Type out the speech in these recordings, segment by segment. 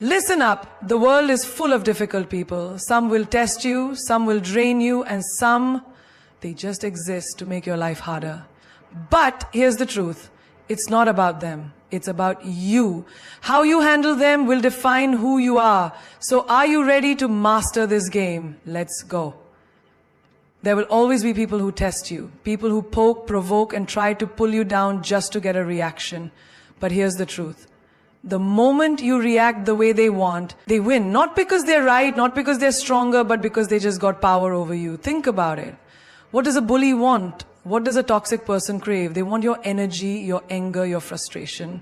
Listen up. The world is full of difficult people. Some will test you, some will drain you, and some, they just exist to make your life harder. But here's the truth. It's not about them. It's about you. How you handle them will define who you are. So are you ready to master this game? Let's go. There will always be people who test you. People who poke, provoke, and try to pull you down just to get a reaction. But here's the truth. The moment you react the way they want, they win. Not because they're right, not because they're stronger, but because they just got power over you. Think about it. What does a bully want? What does a toxic person crave? They want your energy, your anger, your frustration.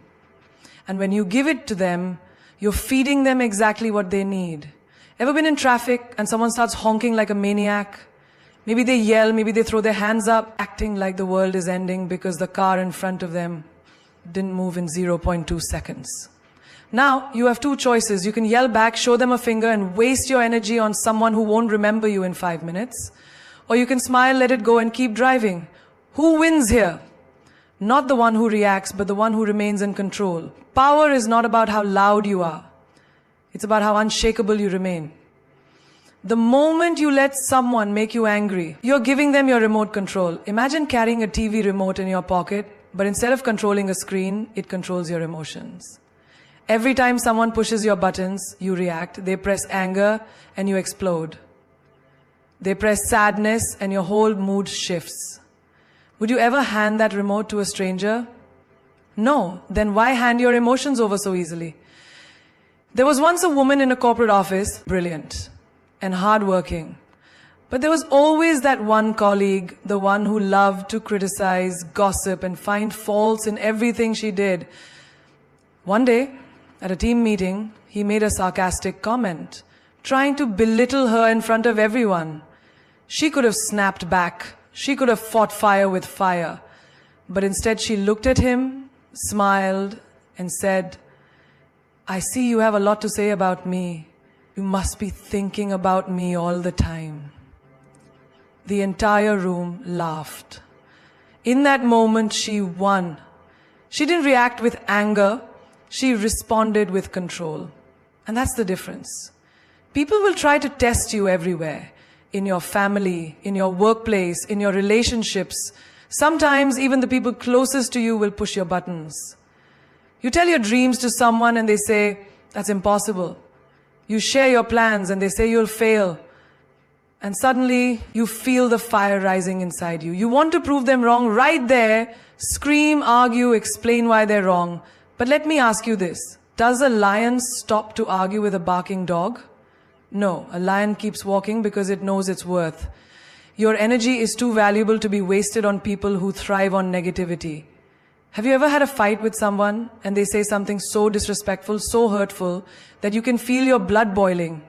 And when you give it to them, you're feeding them exactly what they need. Ever been in traffic and someone starts honking like a maniac? Maybe they yell, maybe they throw their hands up, acting like the world is ending because the car in front of them didn't move in 0.2 seconds. Now, you have two choices. You can yell back, show them a finger, and waste your energy on someone who won't remember you in 5 minutes. Or you can smile, let it go, and keep driving. Who wins here? Not the one who reacts, but the one who remains in control. Power is not about how loud you are. It's about how unshakable you remain. The moment you let someone make you angry, you're giving them your remote control. Imagine carrying a TV remote in your pocket, but instead of controlling a screen, it controls your emotions. Every time someone pushes your buttons, you react. They press anger and you explode. They press sadness and your whole mood shifts. Would you ever hand that remote to a stranger? No. Then why hand your emotions over so easily? There was once a woman in a corporate office, brilliant and hardworking. But there was always that one colleague, the one who loved to criticize, gossip, and find faults in everything she did. One day, at a team meeting, he made a sarcastic comment, trying to belittle her in front of everyone. She could have snapped back. She could have fought fire with fire. But instead she looked at him, smiled, and said, "I see you have a lot to say about me. You must be thinking about me all the time." The entire room laughed. In that moment, she won. She didn't react with anger. She responded with control. And that's the difference. People will try to test you everywhere. In your family, in your workplace, in your relationships. Sometimes even the people closest to you will push your buttons. You tell your dreams to someone and they say, "That's impossible." You share your plans and they say you'll fail. And suddenly you feel the fire rising inside you. You want to prove them wrong right there. Scream, argue, explain why they're wrong. But let me ask you this. Does a lion stop to argue with a barking dog? No, a lion keeps walking because it knows its worth. Your energy is too valuable to be wasted on people who thrive on negativity. Have you ever had a fight with someone and they say something so disrespectful, so hurtful, that you can feel your blood boiling?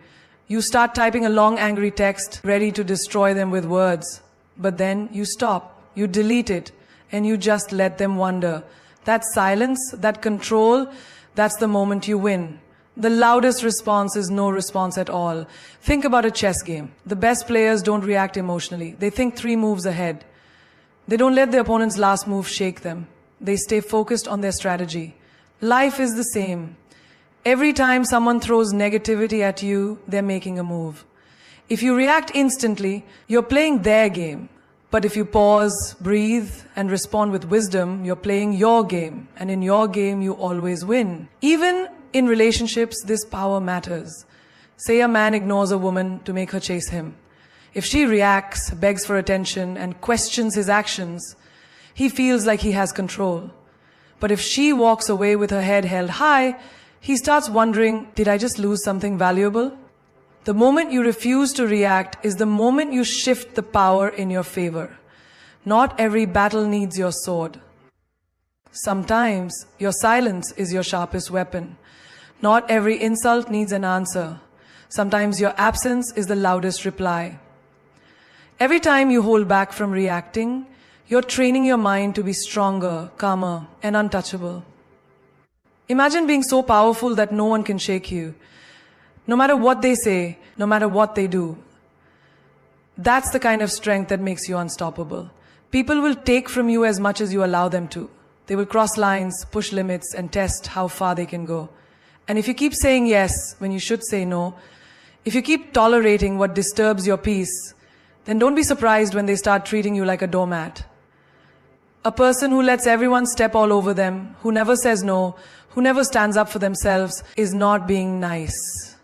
You start typing a long angry text, ready to destroy them with words. But then you stop, you delete it, and you just let them wander. That silence, that control, that's the moment you win. The loudest response is no response at all. Think about a chess game. The best players don't react emotionally. They think 3 moves ahead. They don't let their opponent's last move shake them. They stay focused on their strategy. Life is the same. Every time someone throws negativity at you, they're making a move. If you react instantly, you're playing their game. But if you pause, breathe, and respond with wisdom, you're playing your game. And in your game, you always win. Even in relationships, this power matters. Say a man ignores a woman to make her chase him. If she reacts, begs for attention, and questions his actions, he feels like he has control. But if she walks away with her head held high, he starts wondering, did I just lose something valuable? The moment you refuse to react is the moment you shift the power in your favor. Not every battle needs your sword. Sometimes your silence is your sharpest weapon. Not every insult needs an answer. Sometimes your absence is the loudest reply. Every time you hold back from reacting, you're training your mind to be stronger, calmer, and untouchable. Imagine being so powerful that no one can shake you. No matter what they say, no matter what they do. That's the kind of strength that makes you unstoppable. People will take from you as much as you allow them to. They will cross lines, push limits, and test how far they can go. And if you keep saying yes when you should say no, if you keep tolerating what disturbs your peace, then don't be surprised when they start treating you like a doormat. A person who lets everyone step all over them, who never says no, who never stands up for themselves, is not being nice.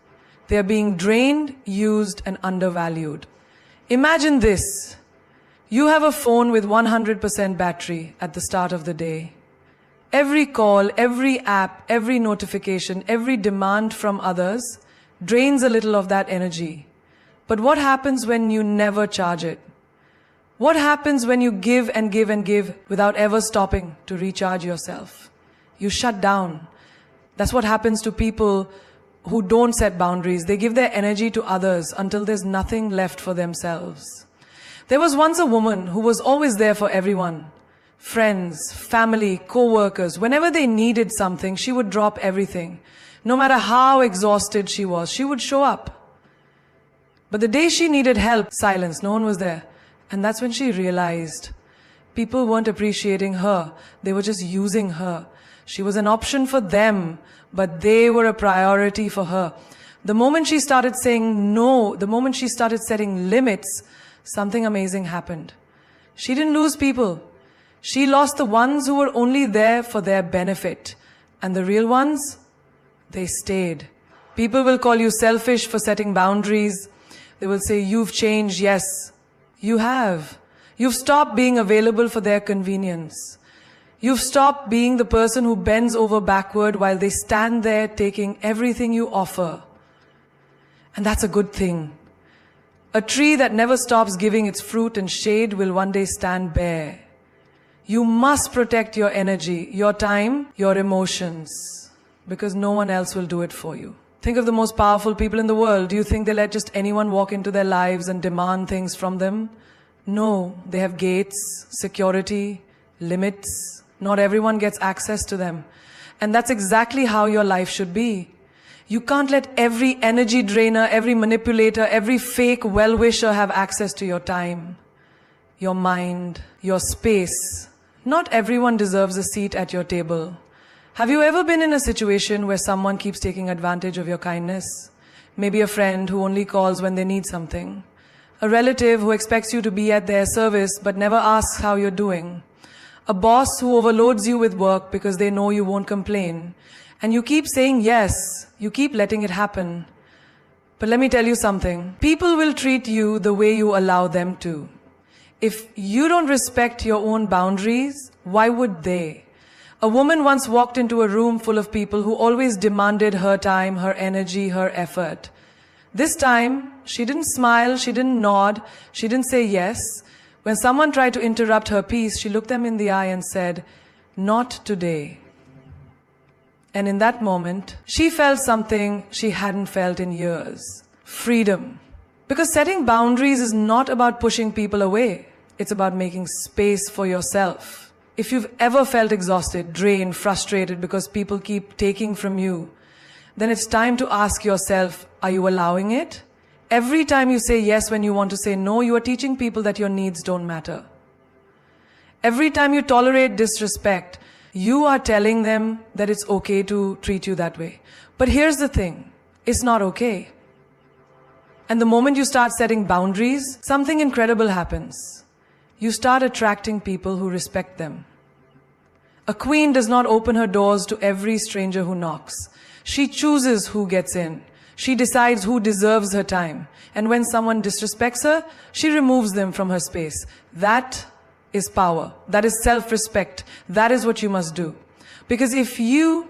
They are being drained, used, and undervalued. Imagine this. You have a phone with 100% battery at the start of the day. Every call, every app, every notification, every demand from others drains a little of that energy. But what happens when you never charge it? What happens when you give and give and give without ever stopping to recharge yourself? You shut down. That's what happens to people who don't set boundaries. They give their energy to others until there's nothing left for themselves. There was once a woman who was always there for everyone. Friends, family, co-workers. Whenever they needed something, she would drop everything. No matter how exhausted she was, she would show up. But the day she needed help, silence, no one was there. And that's when she realized people weren't appreciating her. They were just using her. She was an option for them, but they were a priority for her. The moment she started saying no, the moment she started setting limits, something amazing happened. She didn't lose people. She lost the ones who were only there for their benefit. And the real ones, they stayed. People will call you selfish for setting boundaries. They will say, you've changed. Yes, you have. You've stopped being available for their convenience. You've stopped being the person who bends over backward while they stand there taking everything you offer. And that's a good thing. A tree that never stops giving its fruit and shade will one day stand bare. You must protect your energy, your time, your emotions, because no one else will do it for you. Think of the most powerful people in the world. Do you think they let just anyone walk into their lives and demand things from them? No, they have gates, security, limits. Not everyone gets access to them. And that's exactly how your life should be. You can't let every energy drainer, every manipulator, every fake well-wisher have access to your time, your mind, your space. Not everyone deserves a seat at your table. Have you ever been in a situation where someone keeps taking advantage of your kindness? Maybe a friend who only calls when they need something. A relative who expects you to be at their service but never asks how you're doing. A boss who overloads you with work because they know you won't complain. And you keep saying yes, you keep letting it happen. But let me tell you something. People will treat you the way you allow them to. If you don't respect your own boundaries, why would they? A woman once walked into a room full of people who always demanded her time, her energy, her effort. This time, she didn't smile, she didn't nod, she didn't say yes. When someone tried to interrupt her peace, she looked them in the eye and said, "Not today." And in that moment, she felt something she hadn't felt in years. Freedom. Because setting boundaries is not about pushing people away. It's about making space for yourself. If you've ever felt exhausted, drained, frustrated because people keep taking from you, then it's time to ask yourself, are you allowing it? Every time you say yes when you want to say no, you are teaching people that your needs don't matter. Every time you tolerate disrespect, you are telling them that it's okay to treat you that way. But here's the thing, it's not okay. And the moment you start setting boundaries, something incredible happens. You start attracting people who respect them. A queen does not open her doors to every stranger who knocks. She chooses who gets in. She decides who deserves her time. And when someone disrespects her, she removes them from her space. That is power. That is self-respect. That is what you must do. Because if you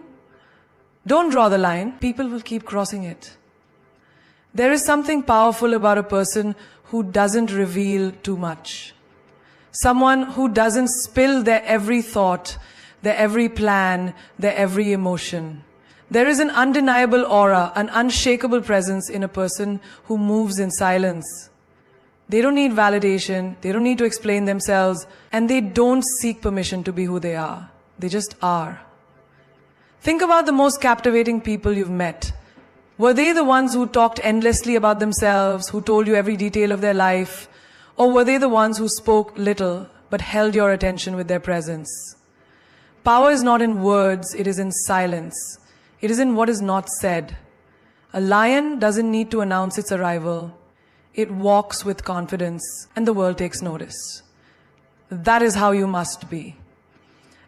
don't draw the line, people will keep crossing it. There is something powerful about a person who doesn't reveal too much. Someone who doesn't spill their every thought, their every plan, their every emotion. There is an undeniable aura, an unshakable presence in a person who moves in silence. They don't need validation, they don't need to explain themselves, and they don't seek permission to be who they are. They just are. Think about the most captivating people you've met. Were they the ones who talked endlessly about themselves, who told you every detail of their life? Or were they the ones who spoke little, but held your attention with their presence? Power is not in words, it is in silence. It is in what is not said. A lion doesn't need to announce its arrival. It walks with confidence, and the world takes notice. That is how you must be.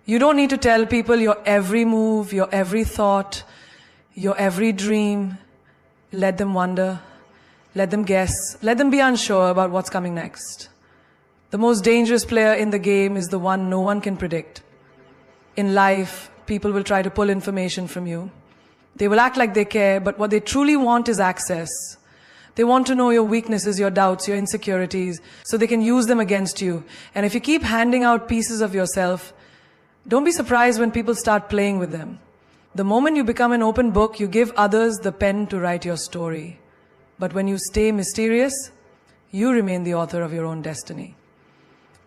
You don't need to tell people your every move, your every thought, your every dream. Let them wonder. Let them guess. Let them be unsure about what's coming next. The most dangerous player in the game is the one no one can predict. In life, people will try to pull information from you. They will act like they care, but what they truly want is access. They want to know your weaknesses, your doubts, your insecurities, so they can use them against you. And if you keep handing out pieces of yourself, don't be surprised when people start playing with them. The moment you become an open book, you give others the pen to write your story. But when you stay mysterious, you remain the author of your own destiny.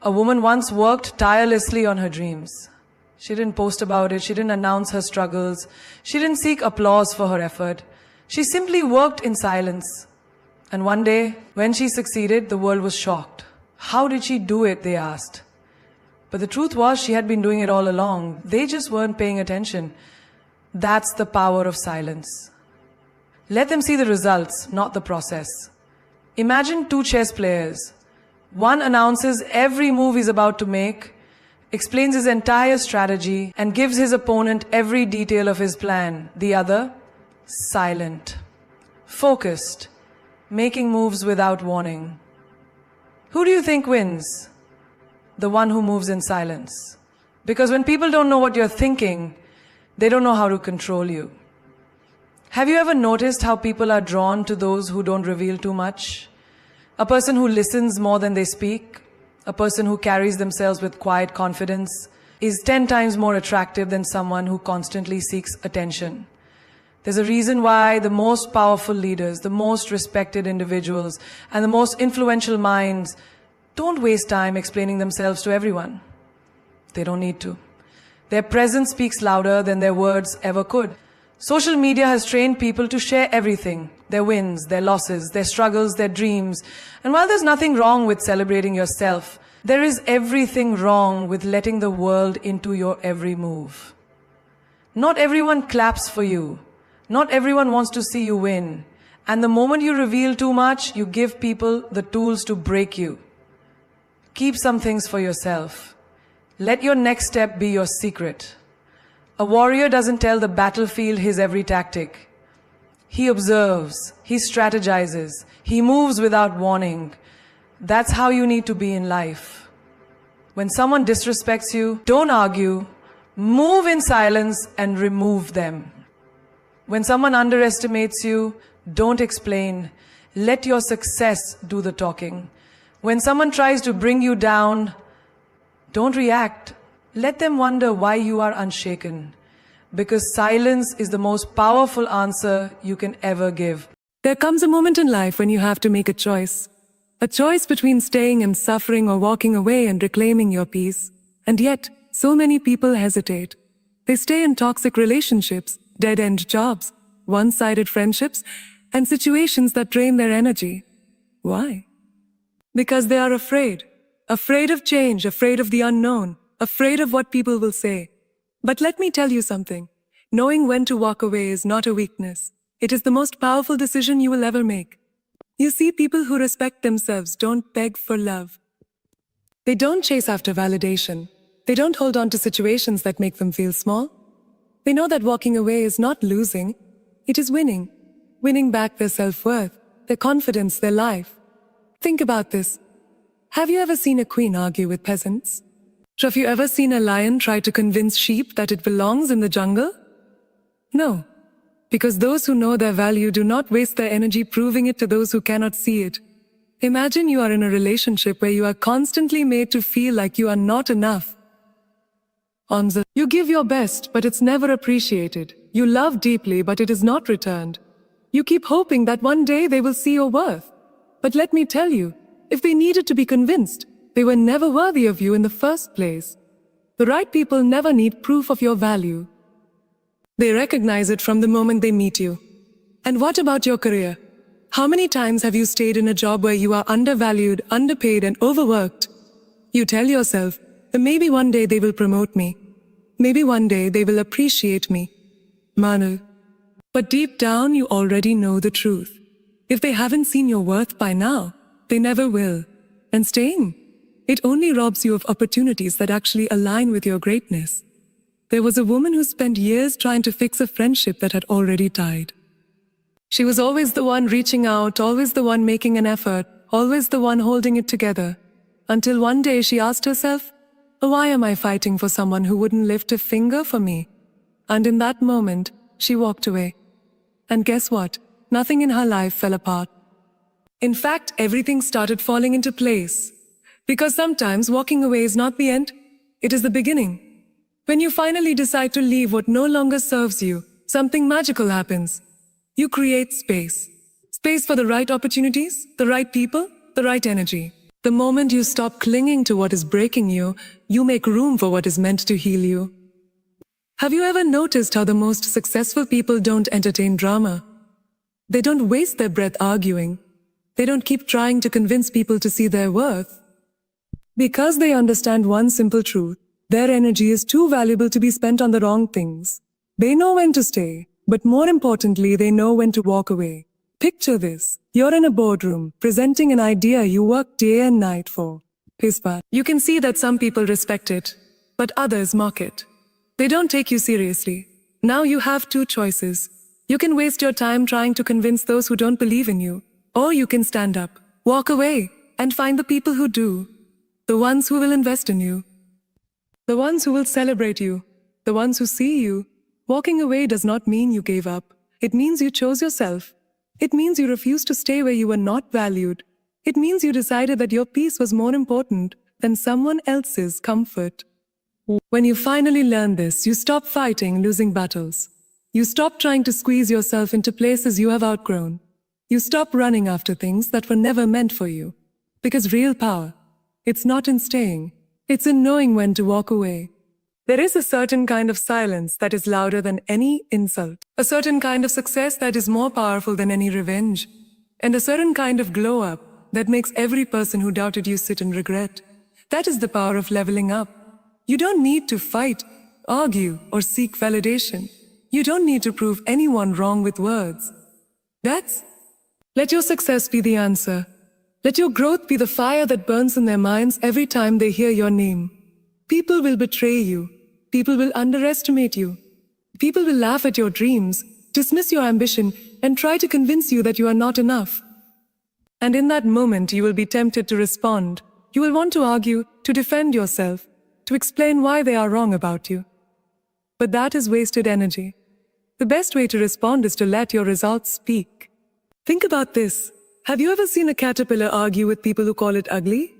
A woman once worked tirelessly on her dreams. She didn't post about it. She didn't announce her struggles. She didn't seek applause for her effort. She simply worked in silence. And one day, when she succeeded, the world was shocked. How did she do it, they asked. But the truth was, she had been doing it all along. They just weren't paying attention. That's the power of silence. Let them see the results, not the process. Imagine two chess players. One announces every move he's about to make, explains his entire strategy, and gives his opponent every detail of his plan. The other, silent, focused, making moves without warning. Who do you think wins? The one who moves in silence. Because when people don't know what you're thinking, they don't know how to control you. Have you ever noticed how people are drawn to those who don't reveal too much? A person who listens more than they speak, a person who carries themselves with quiet confidence, is 10 times more attractive than someone who constantly seeks attention. There's a reason why the most powerful leaders, the most respected individuals, and the most influential minds don't waste time explaining themselves to everyone. They don't need to. Their presence speaks louder than their words ever could. Social media has trained people to share everything, their wins, their losses, their struggles, their dreams. And while there's nothing wrong with celebrating yourself, there is everything wrong with letting the world into your every move. Not everyone claps for you. Not everyone wants to see you win. And the moment you reveal too much, you give people the tools to break you. Keep some things for yourself. Let your next step be your secret. A warrior doesn't tell the battlefield his every tactic. He observes, he strategizes, he moves without warning. That's how you need to be in life. When someone disrespects you, don't argue, move in silence and remove them. When someone underestimates you, don't explain. Let your success do the talking. When someone tries to bring you down, don't react. Let them wonder why you are unshaken. Because silence is the most powerful answer you can ever give. There comes a moment in life when you have to make a choice. A choice between staying and suffering or walking away and reclaiming your peace. And yet, so many people hesitate. They stay in toxic relationships, dead-end jobs, one-sided friendships, and situations that drain their energy. Why? Because they are afraid. Afraid of change, afraid of the unknown, afraid of what people will say. But let me tell you something. Knowing when to walk away is not a weakness. It is the most powerful decision you will ever make. You see, people who respect themselves don't beg for love. They don't chase after validation. They don't hold on to situations that make them feel small. They know that walking away is not losing. It is winning. Winning back their self-worth, their confidence, their life. Think about this. Have you ever seen a queen argue with peasants? Have you ever seen a lion try to convince sheep that it belongs in the jungle? No. Because those who know their value do not waste their energy proving it to those who cannot see it. Imagine you are in a relationship where you are constantly made to feel like you are not enough. You give your best, but it's never appreciated. You love deeply, but it is not returned. You keep hoping that one day they will see your worth. But let me tell you, if they needed to be convinced, they were never worthy of you in the first place. The right people never need proof of your value. They recognize it from the moment they meet you. And what about your career? How many times have you stayed in a job where you are undervalued, underpaid, and overworked? You tell yourself, maybe one day they will promote me. Maybe one day they will appreciate me. Manu, But deep down, you already know the truth. If they haven't seen your worth by now, they never will. And staying, it only robs you of opportunities that actually align with your greatness. There was a woman who spent years trying to fix a friendship that had already died. She was always the one reaching out, always the one making an effort, always the one holding it together. Until one day she asked herself, why am I fighting for someone who wouldn't lift a finger for me? And in that moment, she walked away. And guess what? Nothing in her life fell apart. In fact, everything started falling into place. Because sometimes walking away is not the end, it is the beginning. When you finally decide to leave what no longer serves you, something magical happens. You create space. Space for the right opportunities, the right people, the right energy. The moment you stop clinging to what is breaking you, you make room for what is meant to heal you. Have you ever noticed how the most successful people don't entertain drama? They don't waste their breath arguing. They don't keep trying to convince people to see their worth. Because they understand one simple truth. Their energy is too valuable to be spent on the wrong things. They know when to stay, but more importantly, they know when to walk away. Picture this. You're in a boardroom, presenting an idea you work day and night for. You can see that some people respect it, but others mock it. They don't take you seriously. Now you have two choices. You can waste your time trying to convince those who don't believe in you, or you can stand up, walk away, and find the people who do. The ones who will invest in you. The ones who will celebrate you. The ones who see you. Walking away does not mean you gave up. It means you chose yourself. It means you refused to stay where you were not valued. It means you decided that your peace was more important than someone else's comfort. When you finally learn this, you stop fighting losing battles. You stop trying to squeeze yourself into places you have outgrown. You stop running after things that were never meant for you. Because real power, it's not in staying, it's in knowing when to walk away. There is a certain kind of silence that is louder than any insult. A certain kind of success that is more powerful than any revenge. And a certain kind of glow up that makes every person who doubted you sit in regret. That is the power of leveling up. You don't need to fight, argue, or seek validation. You don't need to prove anyone wrong with words. Let your success be the answer. Let your growth be the fire that burns in their minds every time they hear your name. People will betray you. People will underestimate you. People will laugh at your dreams, dismiss your ambition, and try to convince you that you are not enough. And in that moment, you will be tempted to respond. You will want to argue, to defend yourself, to explain why they are wrong about you. But that is wasted energy. The best way to respond is to let your results speak. Think about this. Have you ever seen a caterpillar argue with people who call it ugly?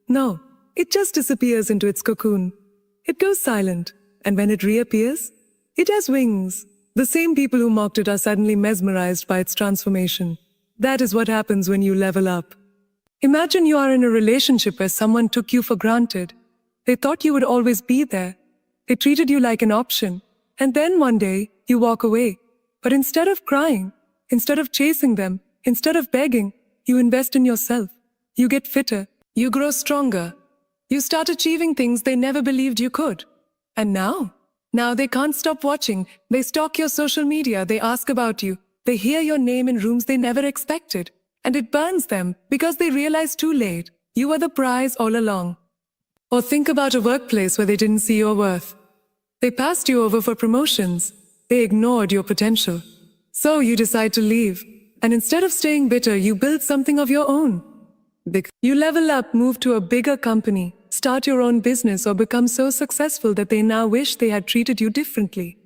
No, it just disappears into its cocoon. It goes silent, and when it reappears, it has wings. The same people who mocked it are suddenly mesmerized by its transformation. That is what happens when you level up. Imagine you are in a relationship where someone took you for granted. They thought you would always be there. They treated you like an option. And then one day, you walk away. But instead of crying, instead of chasing them, instead of begging, you invest in yourself. You get fitter. You grow stronger. You start achieving things they never believed you could. And now they can't stop watching. They stalk your social media. They ask about you. They hear your name in rooms they never expected. And it burns them because they realize too late you were the prize all along. Or think about a workplace where they didn't see your worth. They passed you over for promotions. They ignored your potential. So you decide to leave. And instead of staying bitter, you build something of your own. You level up, move to a bigger company, start your own business, or become so successful that they now wish they had treated you differently.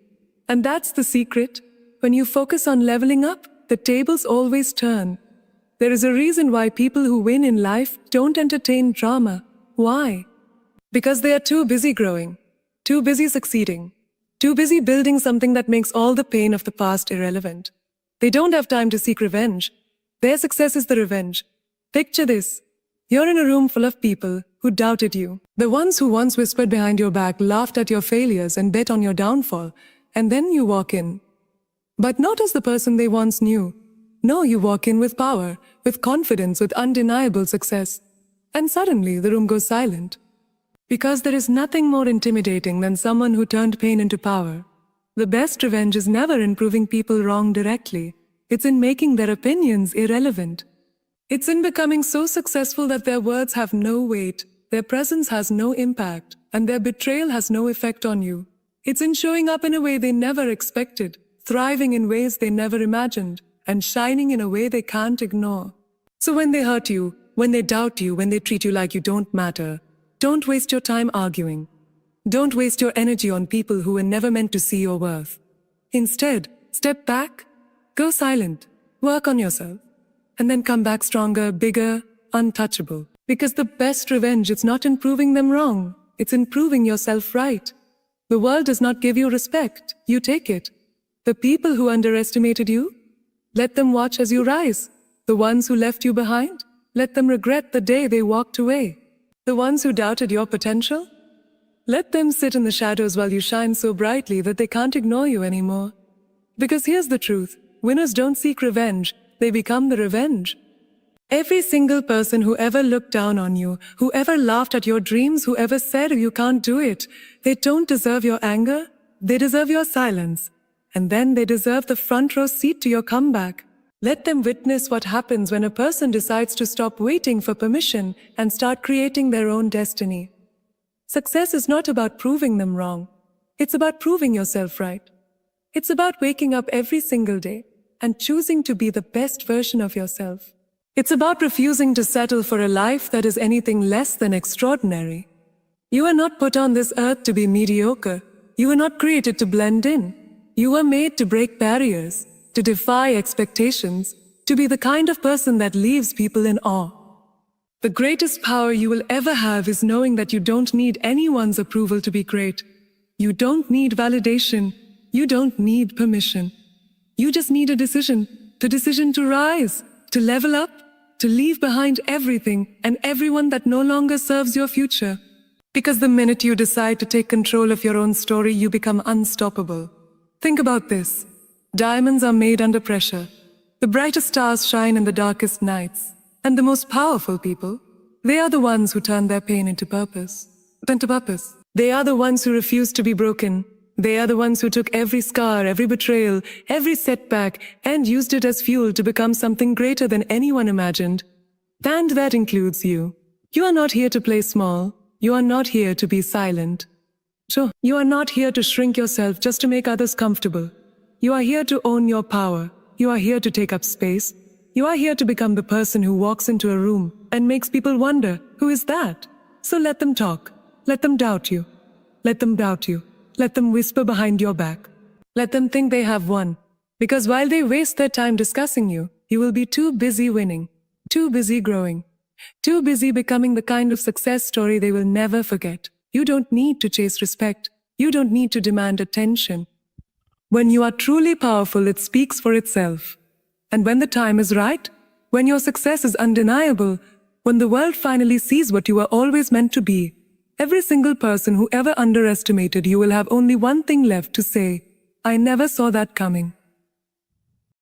And that's the secret. When you focus on leveling up, the tables always turn. There is a reason why people who win in life don't entertain drama. Why? Because they are too busy growing, too busy succeeding, too busy building something that makes all the pain of the past irrelevant. They don't have time to seek revenge. Their success is the revenge. Picture this. You're in a room full of people who doubted you. The ones who once whispered behind your back, laughed at your failures, and bet on your downfall. And then you walk in. But not as the person they once knew. No, you walk in with power, with confidence, with undeniable success. And suddenly the room goes silent. Because there is nothing more intimidating than someone who turned pain into power. The best revenge is never in proving people wrong directly. It's in making their opinions irrelevant. It's in becoming so successful that their words have no weight, their presence has no impact, and their betrayal has no effect on you. It's in showing up in a way they never expected, thriving in ways they never imagined, and shining in a way they can't ignore. So when they hurt you, when they doubt you, when they treat you like you don't matter, don't waste your time arguing. Don't waste your energy on people who were never meant to see your worth. Instead, step back, go silent, work on yourself, and then come back stronger, bigger, untouchable. Because the best revenge is not in proving them wrong, it's in proving yourself right. The world does not give you respect, you take it. The people who underestimated you, let them watch as you rise. The ones who left you behind, let them regret the day they walked away. The ones who doubted your potential, let them sit in the shadows while you shine so brightly that they can't ignore you anymore. Because here's the truth, winners don't seek revenge, they become the revenge. Every single person who ever looked down on you, who ever laughed at your dreams, who ever said you can't do it, they don't deserve your anger, they deserve your silence. And then they deserve the front row seat to your comeback. Let them witness what happens when a person decides to stop waiting for permission and start creating their own destiny. Success is not about proving them wrong. It's about proving yourself right. It's about waking up every single day and choosing to be the best version of yourself. It's about refusing to settle for a life that is anything less than extraordinary. You are not put on this earth to be mediocre. You were not created to blend in. You were made to break barriers, to defy expectations, to be the kind of person that leaves people in awe. The greatest power you will ever have is knowing that you don't need anyone's approval to be great. You don't need validation. You don't need permission. You just need a decision, the decision to rise, to level up, to leave behind everything and everyone that no longer serves your future. Because the minute you decide to take control of your own story, you become unstoppable. Think about this. Diamonds are made under pressure. The brightest stars shine in the darkest nights. And the most powerful people, they are the ones who turn their pain into purpose. They are the ones who refuse to be broken. They are the ones who took every scar, every betrayal, every setback, and used it as fuel to become something greater than anyone imagined. And that includes you. You are not here to play small. You are not here to be silent. Sure, you are not here to shrink yourself just to make others comfortable. You are here to own your power. You are here to take up space. You are here to become the person who walks into a room and makes people wonder, who is that? So let them talk. Let them doubt you. Let them doubt you. Let them whisper behind your back. Let them think they have won. Because while they waste their time discussing you, you will be too busy winning, too busy growing, too busy becoming the kind of success story they will never forget. You don't need to chase respect. You don't need to demand attention. When you are truly powerful, it speaks for itself. And when the time is right, when your success is undeniable, when the world finally sees what you were always meant to be, every single person who ever underestimated you will have only one thing left to say: I never saw that coming.